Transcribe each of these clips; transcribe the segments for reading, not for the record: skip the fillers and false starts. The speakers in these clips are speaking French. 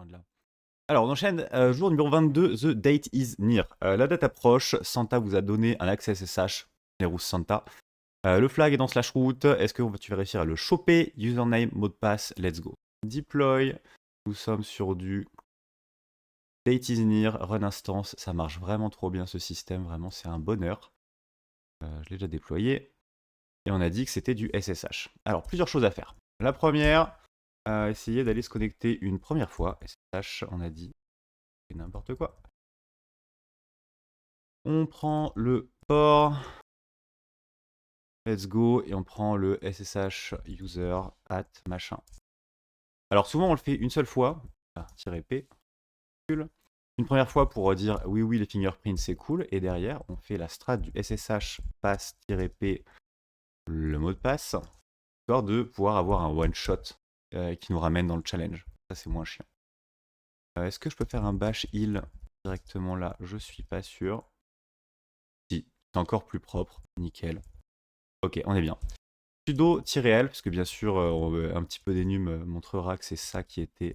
loin de là. Alors, on enchaîne. Jour numéro 22, The date is near. La date approche. Santa vous a donné un accès SSH, les rousses Santa. Le flag est dans slash root. Est-ce que tu vas réussir à le choper? Username, mot de passe, let's go. Deploy. Nous sommes sur du date is near, run instance. Ça marche vraiment trop bien ce système. Vraiment, c'est un bonheur. Je l'ai déjà déployé. Et on a dit que c'était du SSH. Alors, plusieurs choses à faire. La première, essayer d'aller se connecter une première fois. SSH, on a dit, c'est n'importe quoi. On prend le port. Let's go. Et on prend le SSH user at machin. Alors, souvent, on le fait une seule fois. -p. Une première fois pour dire oui, oui, les fingerprints, c'est cool. Et derrière, on fait la strat du SSH pass-p, le mot de passe, histoire de pouvoir avoir un one-shot qui nous ramène dans le challenge. Ça, c'est moins chiant. Est-ce que je peux faire un bash heal directement là? Je suis pas sûr. Si, c'est encore plus propre. Nickel. Ok, on est bien. Sudo-l, parce que bien sûr, un petit peu d'énum montrera que c'est ça qui était...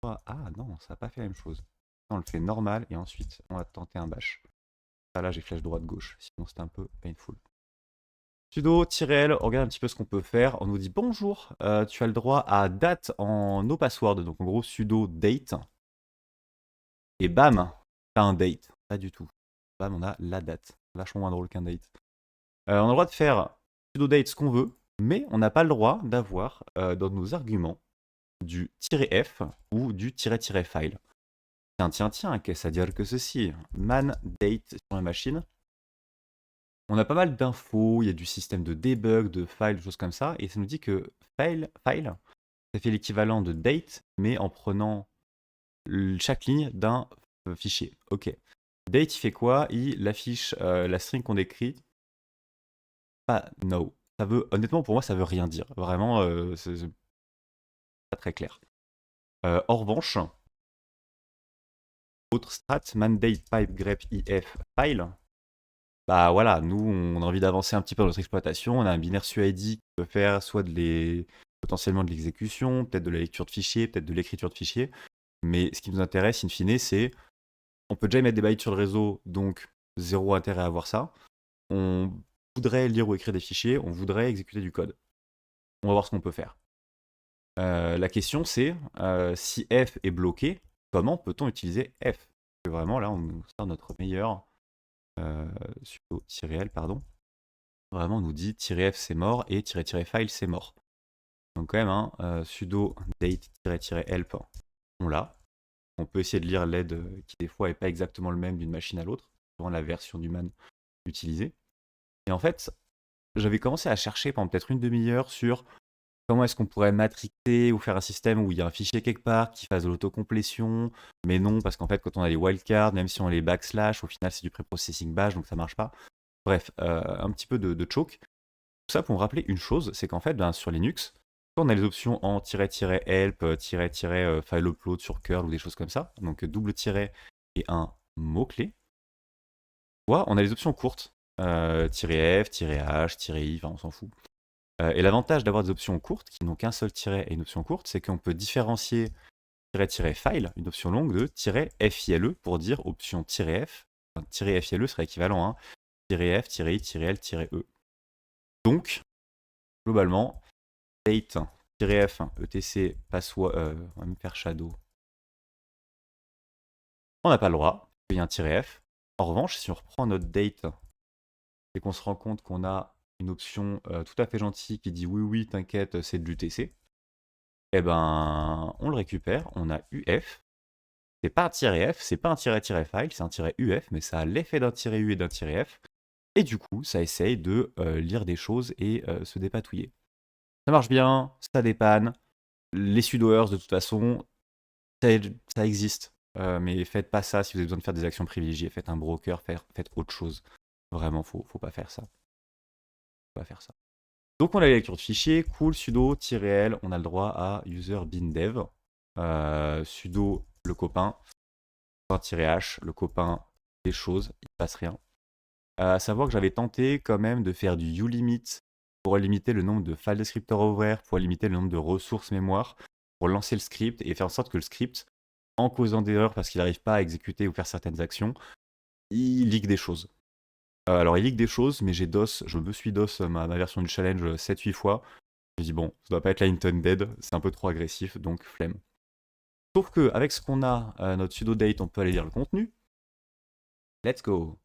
Ah non, ça n'a pas fait la même chose. On le fait normal et ensuite on va tenter un bash. Ah là j'ai flash droite-gauche, sinon c'est un peu painful. Sudo-l, on regarde un petit peu ce qu'on peut faire. On nous dit bonjour, tu as le droit à date en no password, donc en gros sudo date. Et bam, t'as un date. Pas du tout. Bam, on a la date. Vachement moins drôle qu'un date. On a le droit de faire sudo date ce qu'on veut, mais on n'a pas le droit d'avoir dans nos arguments du "-f" ou du "-file". Tiens, qu'est-ce à dire que ceci? Man date sur la machine. On a pas mal d'infos, il y a du système de debug, de file, des choses comme ça, et ça nous dit que file, ça fait l'équivalent de date, mais en prenant chaque ligne d'un fichier. Ok. Date, il fait quoi? Il affiche la string qu'on écrit. Pas no. Ça veut, honnêtement, pour moi, ça veut rien dire. Vraiment, c'est pas très clair. En revanche, autre strat, mandate pipe grep if file. Bah voilà, nous, on a envie d'avancer un petit peu dans notre exploitation. On a un binaire SUID qui peut faire soit potentiellement de l'exécution, peut-être de la lecture de fichiers, peut-être de l'écriture de fichiers. Mais ce qui nous intéresse, in fine, c'est on peut déjà mettre des bytes sur le réseau, donc zéro intérêt à avoir ça. On voudrait lire ou écrire des fichiers, on voudrait exécuter du code. On va voir ce qu'on peut faire. La question, c'est si F est bloqué, comment peut-on utiliser F? Parce que vraiment, là, on sort notre meilleur sudo-l, pardon. Vraiment, on nous dit "-f c'est mort" et "-file c'est mort". Donc quand même, sudo date-help, on l'a. On peut essayer de lire l'aide qui des fois n'est pas exactement le même d'une machine à l'autre, selon la version du man utilisée. Et en fait, j'avais commencé à chercher pendant peut-être une demi-heure sur comment est-ce qu'on pourrait matrixer ou faire un système où il y a un fichier quelque part qui fasse de l'autocomplétion, mais non, parce qu'en fait, quand on a les wildcards, même si on les backslash, au final, c'est du preprocessing bash, donc ça marche pas. Bref, un petit peu de choke. Tout ça pour me rappeler une chose, c'est qu'en fait, sur Linux, on a les options en "-help", "-file upload" sur curl ou des choses comme ça, donc double tiret et un mot-clé. Soit on a les options courtes, "-f", "-h", "-i", enfin on s'en fout. Et l'avantage d'avoir des options courtes, qui n'ont qu'un seul tiret et une option courte, c'est qu'on peut différencier "-file", une option longue, de "-file" pour dire option "-f". Enfin, "-file" serait équivalent à "-f, "-i", "-l", "e". Donc, globalement, date-f, etc, password, on va même faire shadow. On n'a pas le droit, il y a un "-f". En revanche, si on reprend notre date et qu'on se rend compte qu'on a une option tout à fait gentille qui dit oui, t'inquiète, c'est de l'UTC, eh ben, on le récupère, on a UF. C'est pas un "-f", c'est pas un "-file", c'est un "-uf", mais ça a l'effet d'un "-u" et d'un "-f. Et du coup, ça essaye de lire des choses et se dépatouiller. Ça marche bien, ça dépanne. Les sudoers, de toute façon, ça existe. Mais faites pas ça si vous avez besoin de faire des actions privilégiées. Faites un broker, faites autre chose. Vraiment, faut pas faire ça. Faut pas faire ça. Donc on a la lecture de fichiers, cool, sudo-l, on a le droit à user bin dev, sudo le copain, -h, le copain des choses, il ne passe rien. À savoir que j'avais tenté quand même de faire du ulimit pour limiter le nombre de file descripteurs ouverts, pour limiter le nombre de ressources mémoire, pour lancer le script et faire en sorte que le script en causant des erreurs parce qu'il n'arrive pas à exécuter ou faire certaines actions, il leak des choses. Alors il leak des choses, mais je me suis DOS ma version du challenge 7-8 fois. Je me dis bon, ça doit pas être la intended, c'est un peu trop agressif, donc flemme. Sauf que avec ce qu'on a, notre sudo date, on peut aller lire le contenu. Let's go.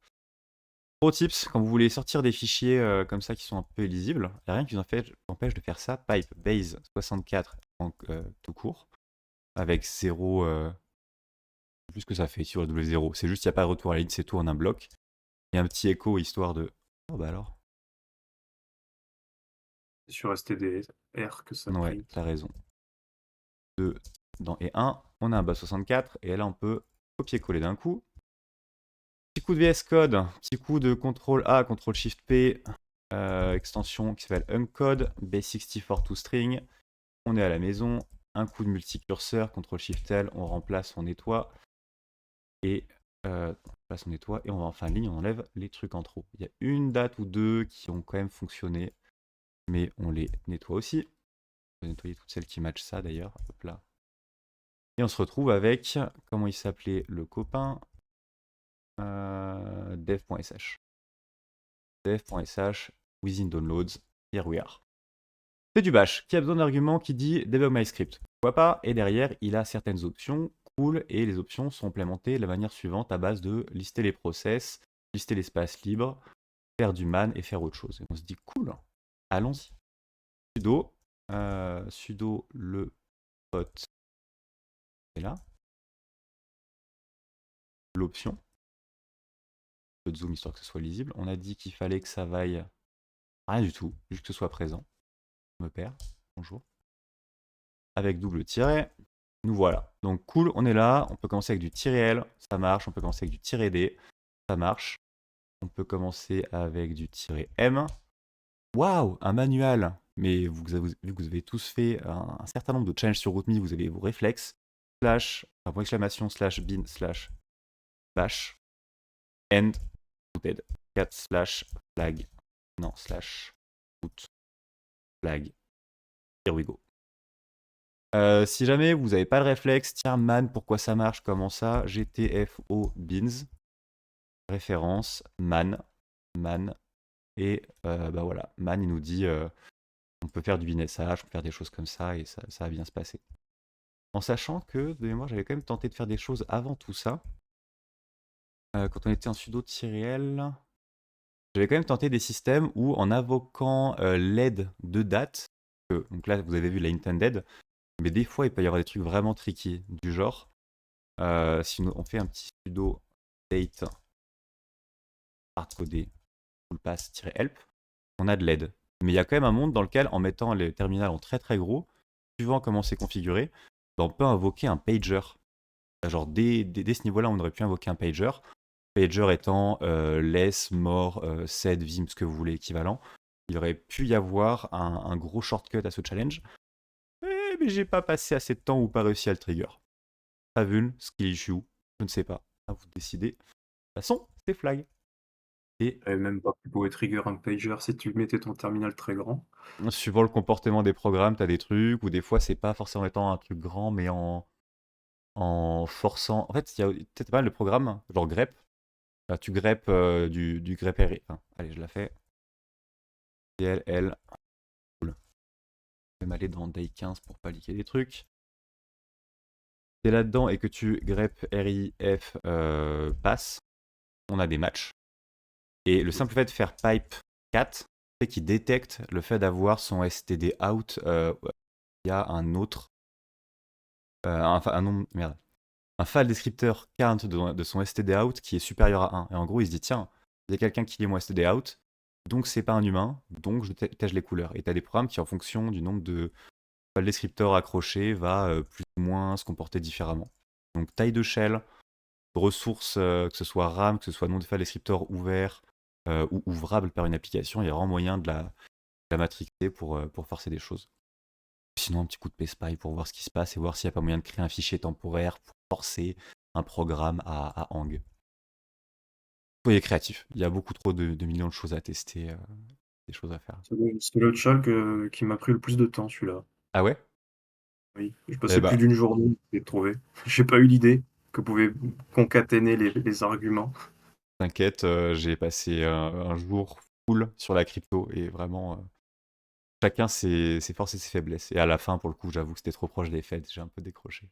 Pro tips, quand vous voulez sortir des fichiers comme ça qui sont un peu illisibles, il n'y a rien qui vous empêche de faire ça. Pipe base 64 tout court, avec 0, plus que ça fait sur le W0. C'est juste qu'il n'y a pas de retour à la ligne, c'est tout en un bloc. Et un petit écho histoire de. Oh bah alors. C'est sur STDR que ça Ouais, print. t'as raison. Dans E1, on a un base 64 et là on peut copier-coller d'un coup. Petit coup de VS Code, petit coup de CTRL A, CTRL SHIFT P, extension qui s'appelle uncode, base64 toString. On est à la maison, un coup de multicurseur, CTRL SHIFT L, on remplace, on nettoie. Et on nettoie et on va en fin de ligne, on enlève les trucs en trop. Il y a une date ou deux qui ont quand même fonctionné, mais on les nettoie aussi. On va nettoyer toutes celles qui matchent ça d'ailleurs. Hop là. Et on se retrouve avec, comment il s'appelait le copain, dev.sh. Dev.sh, within downloads, here we are. C'est du bash, qui a besoin d'arguments qui dit debug my script. Pourquoi pas? Et derrière, il a certaines options, cool, et les options sont implémentées de la manière suivante à base de lister les process, lister l'espace libre, faire du man et faire autre chose. Et on se dit cool, allons-y. Sudo le pote, c'est là. L'option. Un peu de zoom histoire que ce soit lisible. On a dit qu'il fallait que ça vaille rien du tout, juste que ce soit présent. Je me perds. Bonjour. Avec double tiret. Nous voilà. Donc cool, on est là. On peut commencer avec du tiret L, ça marche. On peut commencer avec du tiret D, ça marche. On peut commencer avec du tiret M. Waouh, un manual. Mais vu que vous avez tous fait un certain nombre de challenges sur RootMe, vous avez vos réflexes. Slash, point exclamation, slash bin, slash bash, end, rooted. 4 slash flag. Non, slash root, flag. Here we go. Si jamais vous n'avez pas le réflexe, tiens, man, pourquoi ça marche, comment ça, GTFO bins, référence, man, et bah voilà, man, il nous dit, on peut faire du binSH, on peut faire des choses comme ça, et ça va bien se passer. En sachant que, de mémoire, j'avais quand même tenté de faire des choses avant tout ça. Quand on était en sudo-l, j'avais quand même tenté des systèmes où, en invoquant l'aide de date, donc là, vous avez vu la intended, mais des fois, il peut y avoir des trucs vraiment tricky, du genre, si on fait un petit sudo date hardcodé fullpass-help, on a de l'aide. Mais il y a quand même un monde dans lequel, en mettant les terminals en très très gros, suivant comment c'est configuré, bah, on peut invoquer un pager. Genre dès ce niveau-là, on aurait pu invoquer un pager. Pager étant less, more, sed, vim, ce que vous voulez équivalent. Il aurait pu y avoir un gros shortcut à ce challenge. Mais j'ai pas passé assez de temps ou pas réussi à le trigger. Pas vuln, skill issue, je ne sais pas. À vous de décider. De toute façon, c'est flag. Et Même pas, tu pouvais trigger un pager si tu mettais ton terminal très grand. suivant le comportement des programmes, tu as des trucs, ou des fois c'est pas forcément étant un truc grand, mais en forçant. En fait, il y a peut-être pas mal de programmes, genre grep. Tu grep du grep RI. Enfin, allez, je la fais. DLL. Cool. Je vais m'aller dans day 15 pour pas liquer des trucs. T'es là-dedans et que tu grep RIF pass, on a des matchs. Et le simple fait de faire pipe 4 fait qu'il détecte le fait d'avoir son std out il y a un autre un file descripteur count de son std out qui est supérieur à 1. Et en gros, il se dit tiens, il y a quelqu'un qui lit mon std out, donc c'est pas un humain, donc je tèche les couleurs. Et tu as des programmes qui, en fonction du nombre de files descripteurs accrochés, va plus ou moins se comporter différemment. Donc taille de shell, ressources, que ce soit RAM, que ce soit nom de file descripteur ouvert ou ouvrable par une application, il y a vraiment moyen de la matrixer pour forcer des choses. Sinon, un petit coup de PSPy pour voir ce qui se passe et voir s'il n'y a pas moyen de créer un fichier temporaire pour forcer un programme à hang. Soyez créatif, il y a beaucoup trop de millions de choses à tester, des choses à faire. C'est le chal qui m'a pris le plus de temps, celui-là. Ah ouais? Oui, je Eh passais plus bah, d'une journée à trouver. J'ai pas eu l'idée que pouvaient concaténer les arguments. t'inquiète, j'ai passé un jour full sur la crypto et vraiment, chacun ses forces et ses faiblesses. Et à la fin, pour le coup, j'avoue que c'était trop proche des fêtes, j'ai un peu décroché.